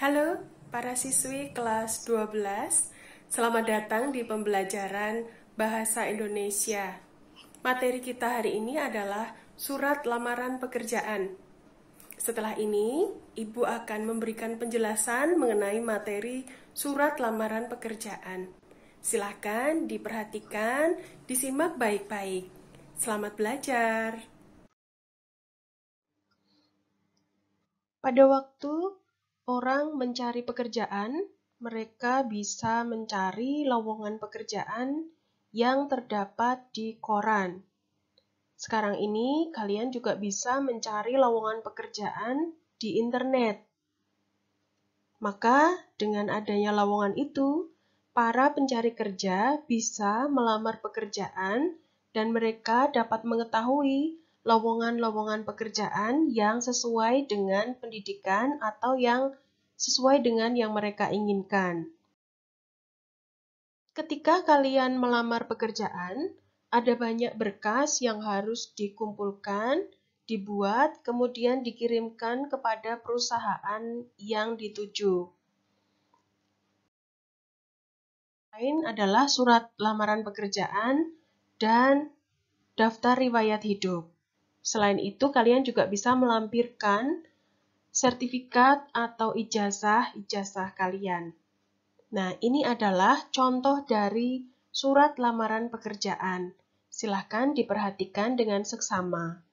Halo para siswi kelas 12, selamat datang di pembelajaran Bahasa Indonesia. Materi kita hari ini adalah surat lamaran pekerjaan. Setelah ini, Ibu akan memberikan penjelasan mengenai materi surat lamaran pekerjaan. Silakan diperhatikan, disimak baik-baik. Selamat belajar. Pada waktu orang mencari pekerjaan, mereka bisa mencari lowongan pekerjaan yang terdapat di koran. Sekarang ini kalian juga bisa mencari lowongan pekerjaan di internet. Maka dengan adanya lowongan itu, para pencari kerja bisa melamar pekerjaan dan mereka dapat mengetahui lowongan-lowongan pekerjaan yang sesuai dengan pendidikan atau yang sesuai dengan yang mereka inginkan. Ketika kalian melamar pekerjaan, ada banyak berkas yang harus dikumpulkan, dibuat, kemudian dikirimkan kepada perusahaan yang dituju. Lain adalah surat lamaran pekerjaan dan daftar riwayat hidup. Selain itu, kalian juga bisa melampirkan sertifikat atau ijazah kalian. Nah, ini adalah contoh dari surat lamaran pekerjaan. Silahkan diperhatikan dengan seksama.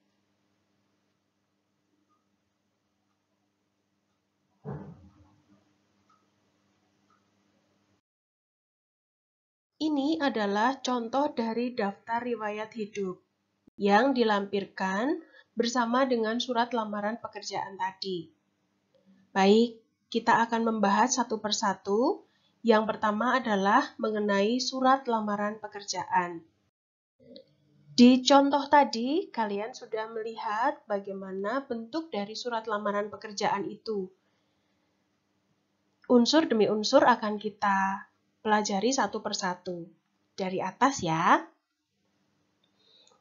Ini adalah contoh dari daftar riwayat hidup yang dilampirkan bersama dengan surat lamaran pekerjaan tadi. Baik, kita akan membahas satu persatu. Yang pertama adalah mengenai surat lamaran pekerjaan. Di contoh tadi, kalian sudah melihat bagaimana bentuk dari surat lamaran pekerjaan itu. Unsur demi unsur akan kita pelajari satu persatu. Dari atas ya.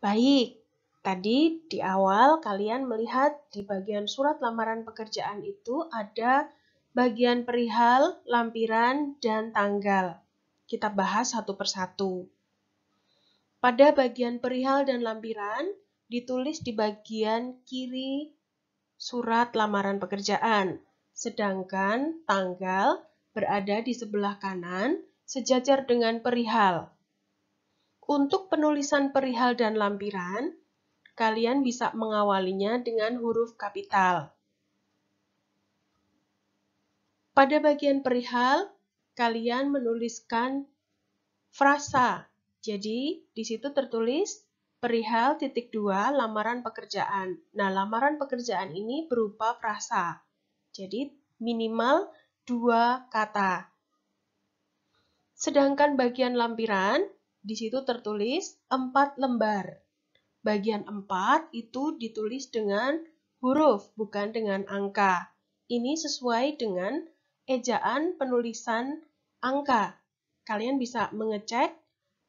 Baik, tadi di awal kalian melihat di bagian surat lamaran pekerjaan itu ada bagian perihal, lampiran, dan tanggal. Kita bahas satu persatu. Pada bagian perihal dan lampiran, ditulis di bagian kiri surat lamaran pekerjaan, sedangkan tanggal berada di sebelah kanan sejajar dengan perihal. Untuk penulisan perihal dan lampiran, kalian bisa mengawalinya dengan huruf kapital. Pada bagian perihal, kalian menuliskan frasa. Jadi, di situ tertulis perihal titik 2 lamaran pekerjaan. Nah, lamaran pekerjaan ini berupa frasa. Jadi, minimal 2 kata. Sedangkan bagian lampiran, di situ tertulis 4 lembar. Bagian 4 itu ditulis dengan huruf, bukan dengan angka. Ini sesuai dengan ejaan penulisan angka. Kalian bisa mengecek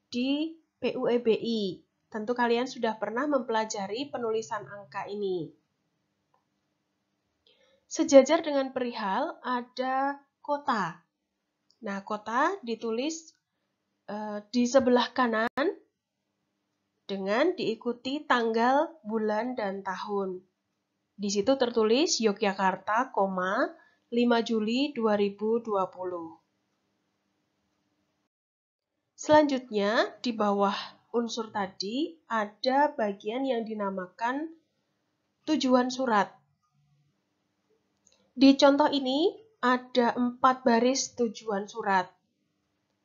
di PUEBI. Tentu kalian sudah pernah mempelajari penulisan angka ini. Sejajar dengan perihal ada kota. Nah, kota ditulis di sebelah kanan dengan diikuti tanggal, bulan, dan tahun. Di situ tertulis Yogyakarta, 5 Juli 2020. Selanjutnya, di bawah unsur tadi ada bagian yang dinamakan tujuan surat. Di contoh ini ada 4 baris tujuan surat.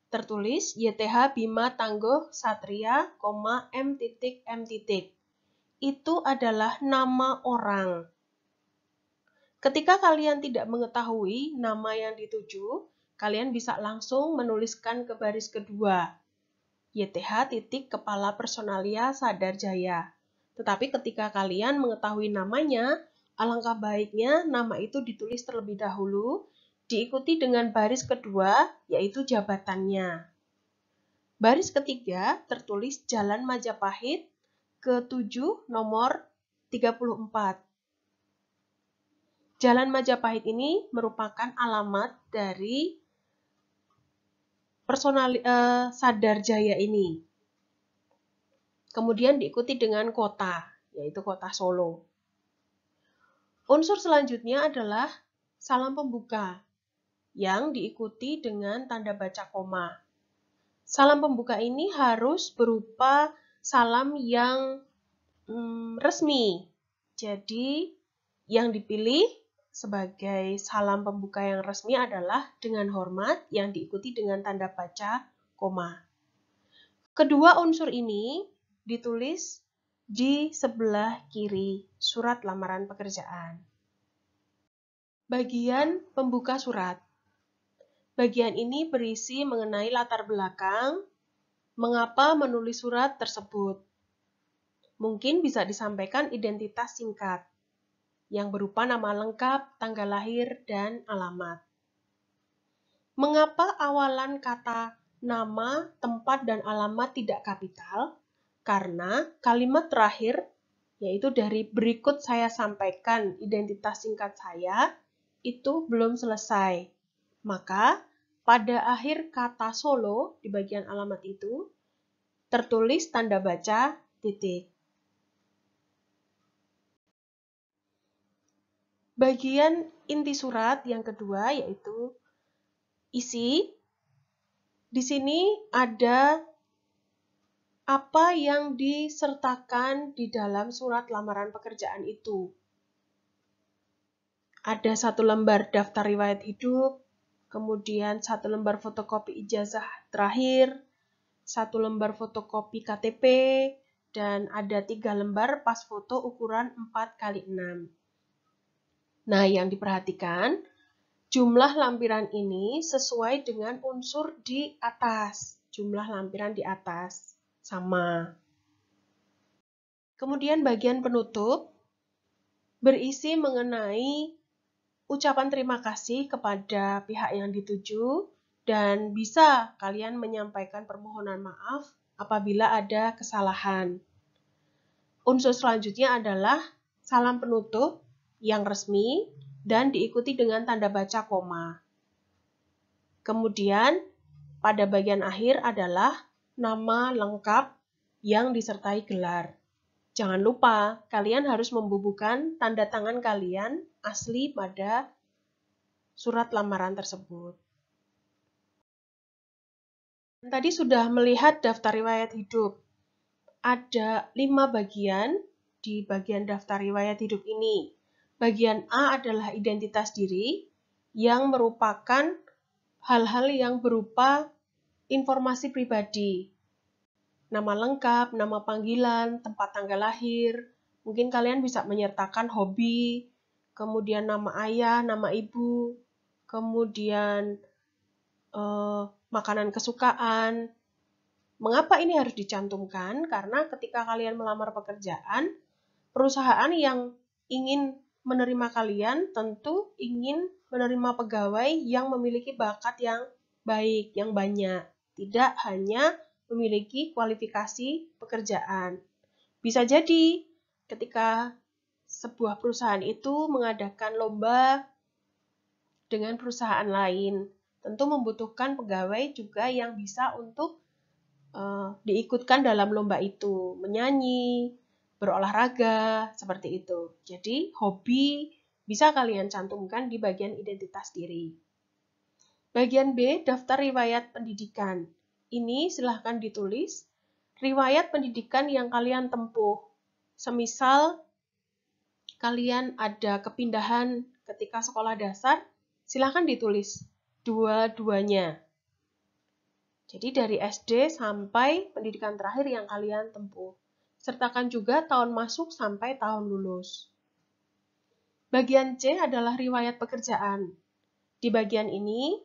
Tertulis YTH Bima Tangguh Satria, M. Itu adalah nama orang. Ketika kalian tidak mengetahui nama yang dituju, kalian bisa langsung menuliskan ke baris kedua. YTH Kepala Personalia Sadar Jaya. Tetapi ketika kalian mengetahui namanya, alangkah baiknya nama itu ditulis terlebih dahulu, diikuti dengan baris kedua, yaitu jabatannya. Baris ketiga tertulis Jalan Majapahit ke-7 nomor 34. Jalan Majapahit ini merupakan alamat dari Sadar Jaya ini. Kemudian diikuti dengan kota, yaitu kota Solo. Unsur selanjutnya adalah salam pembuka, yang diikuti dengan tanda baca koma. Salam pembuka ini harus berupa salam yang resmi. Jadi, yang dipilih sebagai salam pembuka yang resmi adalah dengan hormat yang diikuti dengan tanda baca koma. Kedua unsur ini ditulis di sebelah kiri surat lamaran pekerjaan. Bagian pembuka surat. Bagian ini berisi mengenai latar belakang, mengapa menulis surat tersebut. Mungkin bisa disampaikan identitas singkat yang berupa nama lengkap, tanggal lahir, dan alamat. Mengapa awalan kata nama, tempat, dan alamat tidak kapital? Karena kalimat terakhir, yaitu dari berikut saya sampaikan identitas singkat saya, itu belum selesai. Maka, pada akhir kata Solo di bagian alamat itu, tertulis tanda baca titik. Bagian inti surat yang kedua yaitu isi. Di sini ada apa yang disertakan di dalam surat lamaran pekerjaan itu. Ada 1 lembar daftar riwayat hidup, kemudian 1 lembar fotokopi ijazah terakhir, 1 lembar fotokopi KTP, dan ada 3 lembar pas foto ukuran 4x6. Nah, yang diperhatikan, jumlah lampiran ini sesuai dengan unsur di atas. Jumlah lampiran di atas sama. Kemudian bagian penutup berisi mengenai ucapan terima kasih kepada pihak yang dituju dan bisa kalian menyampaikan permohonan maaf apabila ada kesalahan. Unsur selanjutnya adalah salam penutup yang resmi dan diikuti dengan tanda baca koma. Kemudian, pada bagian akhir adalah nama lengkap yang disertai gelar. Jangan lupa, kalian harus membubuhkan tanda tangan kalian asli pada surat lamaran tersebut. Tadi sudah melihat daftar riwayat hidup. Ada 5 bagian di bagian daftar riwayat hidup ini. Bagian A adalah identitas diri yang merupakan hal-hal yang berupa informasi pribadi. Nama lengkap, nama panggilan, tempat tanggal lahir. Mungkin kalian bisa menyertakan hobi, kemudian nama ayah, nama ibu, kemudian makanan kesukaan. Mengapa ini harus dicantumkan? Karena ketika kalian melamar pekerjaan, perusahaan yang ingin menerima kalian tentu ingin menerima pegawai yang memiliki bakat yang baik, yang banyak. Tidak hanya memiliki kualifikasi pekerjaan. Bisa jadi ketika sebuah perusahaan itu mengadakan lomba dengan perusahaan lain, tentu membutuhkan pegawai juga yang bisa untuk diikutkan dalam lomba itu, menyanyi, berolahraga, seperti itu. Jadi, hobi bisa kalian cantumkan di bagian identitas diri. Bagian B, daftar riwayat pendidikan. Ini silahkan ditulis riwayat pendidikan yang kalian tempuh. Semisal kalian ada kepindahan ketika sekolah dasar, silahkan ditulis dua-duanya. Jadi dari SD sampai pendidikan terakhir yang kalian tempuh. Sertakan juga tahun masuk sampai tahun lulus. Bagian C adalah riwayat pekerjaan. Di bagian ini,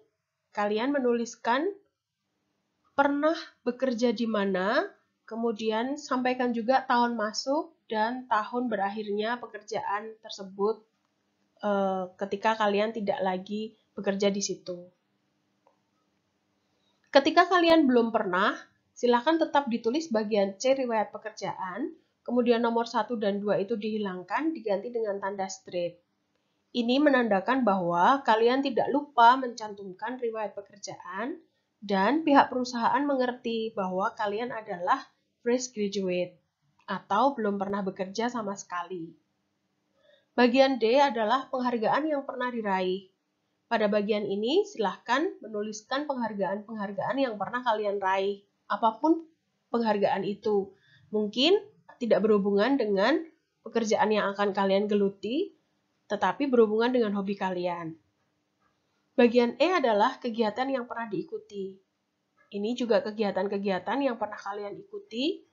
kalian menuliskan pernah bekerja di mana, kemudian sampaikan juga tahun masuk dan tahun berakhirnya pekerjaan tersebut ketika kalian tidak lagi bekerja di situ. Ketika kalian belum pernah, silakan tetap ditulis bagian C riwayat pekerjaan, kemudian nomor 1 dan 2 itu dihilangkan, diganti dengan tanda strip. Ini menandakan bahwa kalian tidak lupa mencantumkan riwayat pekerjaan dan pihak perusahaan mengerti bahwa kalian adalah fresh graduate atau belum pernah bekerja sama sekali. Bagian D adalah penghargaan yang pernah diraih. Pada bagian ini, silahkan menuliskan penghargaan-penghargaan yang pernah kalian raih, apapun penghargaan itu. Mungkin tidak berhubungan dengan pekerjaan yang akan kalian geluti, tetapi berhubungan dengan hobi kalian. Bagian E adalah kegiatan yang pernah diikuti. Ini juga kegiatan-kegiatan yang pernah kalian ikuti,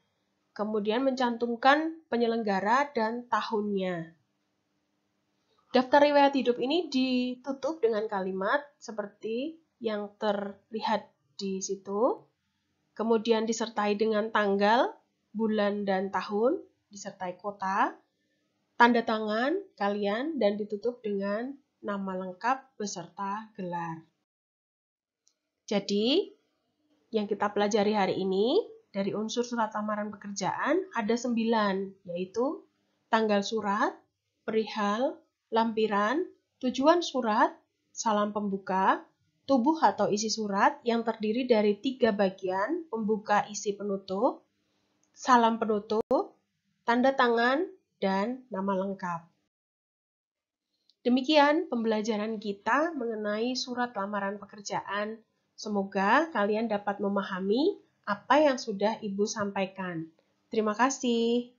kemudian mencantumkan penyelenggara dan tahunnya. Daftar riwayat hidup ini ditutup dengan kalimat seperti yang terlihat di situ, kemudian disertai dengan tanggal, bulan, dan tahun, disertai kota, tanda tangan kalian, dan ditutup dengan nama lengkap beserta gelar. Jadi, yang kita pelajari hari ini, dari unsur surat lamaran pekerjaan ada 9, yaitu tanggal surat, perihal, lampiran, tujuan surat, salam pembuka, tubuh atau isi surat yang terdiri dari 3 bagian, pembuka, isi, penutup, salam penutup, tanda tangan, dan nama lengkap. Demikian pembelajaran kita mengenai surat lamaran pekerjaan. Semoga kalian dapat memahami apa yang sudah Ibu sampaikan. Terima kasih.